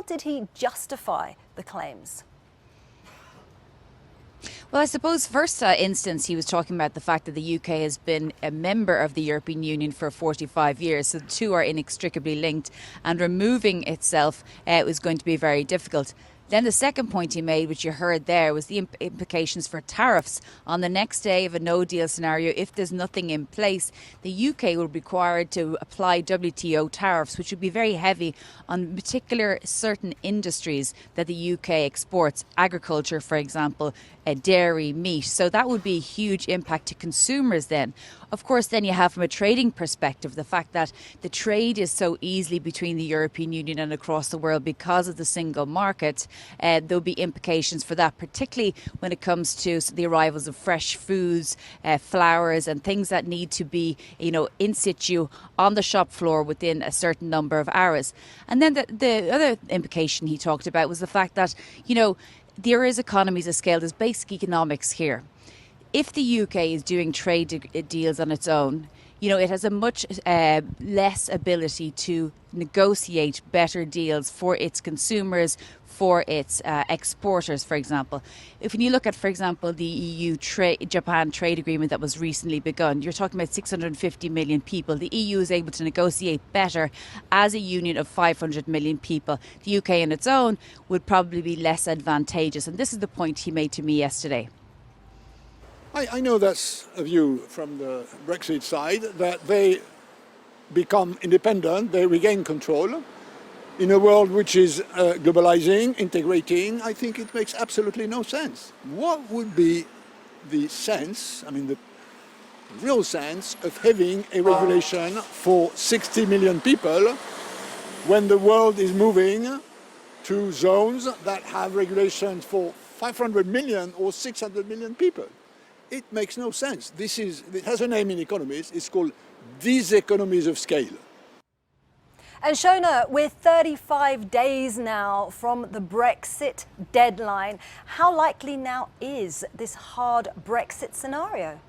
did he justify the claims? Well, I suppose first instance he was talking about the fact that the UK has been a member of the European Union for 45 years, so the two are inextricably linked, and removing itself was going to be very difficult. Then the second point he made, which you heard there, was the implications for tariffs. On the next day of a no-deal scenario, if there's nothing in place, the UK will be required to apply WTO tariffs, which would be very heavy on particular certain industries that the UK exports. Agriculture, for example, dairy, meat. So that would be a huge impact to consumers then. Of course, then you have from a trading perspective the fact that the trade is so easily between the European Union and across the world because of the single market. There'll be implications for that, particularly when it comes to the arrivals of fresh foods, flowers and things that need to be, in situ on the shop floor within a certain number of hours. And then the other implication he talked about was the fact that, there is economies of scale, there's basic economics here. If the UK is doing trade deals on its own, it has a much less ability to negotiate better deals for its consumers, for its exporters, for example. If you look at, for example, the EU-Japan trade agreement that was recently begun, you're talking about 650 million people. The EU is able to negotiate better as a union of 500 million people. The UK on its own would probably be less advantageous. And this is the point he made to me yesterday. I know that's a view from the Brexit side, that they become independent, they regain control. In a world which is globalizing, integrating, I think it makes absolutely no sense. What would be the sense, the real sense of having a regulation for 60 million people when the world is moving to zones that have regulations for 500 million or 600 million people? It makes no sense. It has a name in economists. It's called diseconomies of scale. And Shona, we're 35 days now from the Brexit deadline. How likely now is this hard Brexit scenario?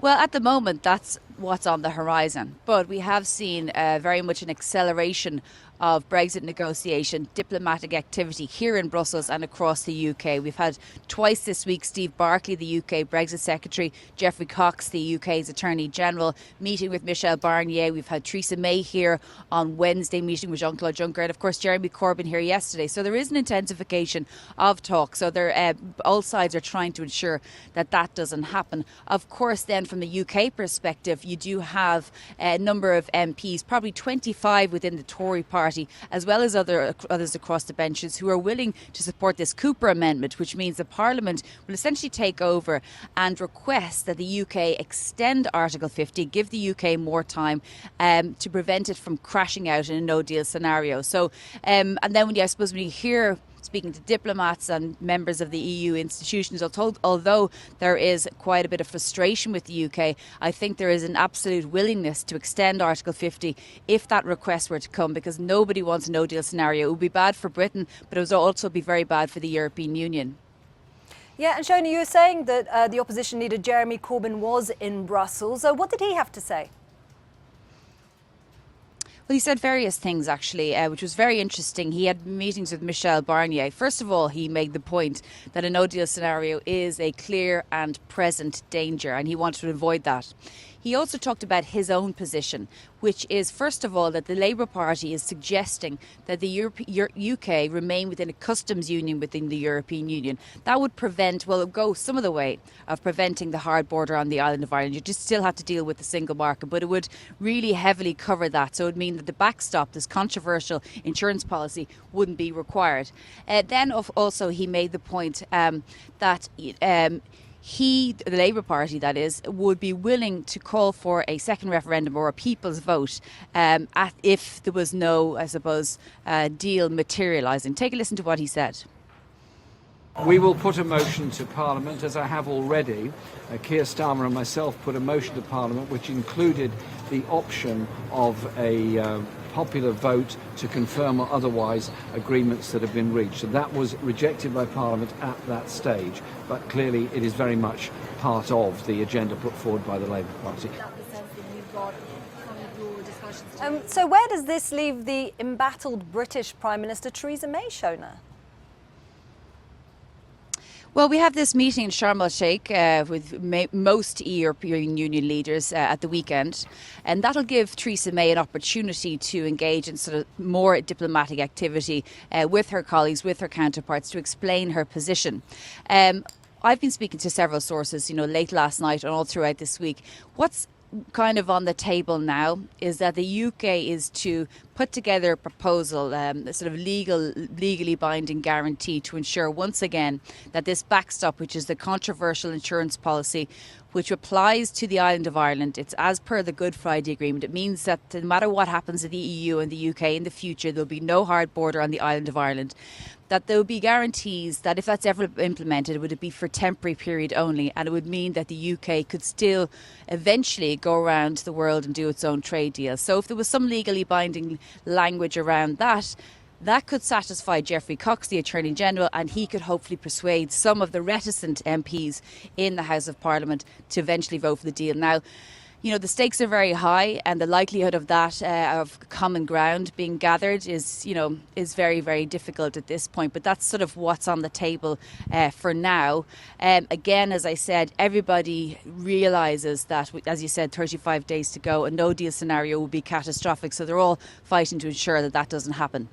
Well, at the moment, that's what's on the horizon. But we have seen very much an acceleration of Brexit negotiation, diplomatic activity here in Brussels and across the UK. We've had twice this week Steve Barclay, the UK Brexit Secretary, Geoffrey Cox, the UK's Attorney General, meeting with Michel Barnier. We've had Theresa May here on Wednesday, meeting with Jean-Claude Juncker, and of course Jeremy Corbyn here yesterday. So there is an intensification of talk. So all sides are trying to ensure that that doesn't happen. Of course, then from the UK perspective, you do have a number of MPs, probably 25 within the Tory party, as well as others across the benches, who are willing to support this Cooper Amendment, which means that Parliament will essentially take over and request that the UK extend Article 50, give the UK more time to prevent it from crashing out in a no-deal scenario. So, and then when you hear speaking to diplomats and members of the EU institutions, although there is quite a bit of frustration with the UK, I think there is an absolute willingness to extend Article 50 if that request were to come, because nobody wants a no-deal scenario. It would be bad for Britain, but it would also be very bad for the European Union. Yeah, and Shona, you were saying that the opposition leader Jeremy Corbyn was in Brussels. So what did he have to say? Well, he said various things, actually, which was very interesting. He had meetings with Michel Barnier. First of all, he made the point that a no-deal scenario is a clear and present danger, and he wanted to avoid that. He also talked about his own position, which is, first of all, that the Labour Party is suggesting that the UK remain within a customs union within the European Union. That would go some of the way of preventing the hard border on the island of Ireland. You just still have to deal with the single market, but it would really heavily cover that. So it would mean that the backstop, this controversial insurance policy, wouldn't be required. Then also he made the point that the Labour Party, that is, would be willing to call for a second referendum or a people's vote if there was no, deal materialising. Take a listen to what he said. We will put a motion to Parliament, as I have already. Keir Starmer and myself put a motion to Parliament which included the option of a popular vote to confirm or otherwise agreements that have been reached. And that was rejected by Parliament at that stage. But clearly it is very much part of the agenda put forward by the Labour Party. Is that the sense that you've got from your discussions So where does this leave the embattled British Prime Minister Theresa May, Shona? Well, we have this meeting in Sharm el-Sheikh with most European Union leaders at the weekend, and that'll give Theresa May an opportunity to engage in sort of more diplomatic activity with her colleagues, with her counterparts, to explain her position. I've been speaking to several sources, late last night and all throughout this week. What's kind of on the table now is that the UK is to put together a proposal, a sort of legally binding guarantee to ensure once again that this backstop, which is the controversial insurance policy which applies to the island of Ireland, it's as per the Good Friday Agreement. It means that no matter what happens in the EU and the UK in the future, there'll be no hard border on the island of Ireland. That there will be guarantees that if that's ever implemented, would it be for a temporary period only, and it would mean that the UK could still eventually go around the world and do its own trade deals. So if there was some legally binding language around that, that could satisfy Geoffrey Cox, the Attorney General, and he could hopefully persuade some of the reticent MPs in the House of Parliament to eventually vote for the deal. Now, the stakes are very high, and the likelihood of that, of common ground being gathered is very, very difficult at this point. But that's sort of what's on the table for now. Again, as I said, everybody realises that, as you said, 35 days to go, a no deal scenario will be catastrophic. So they're all fighting to ensure that that doesn't happen.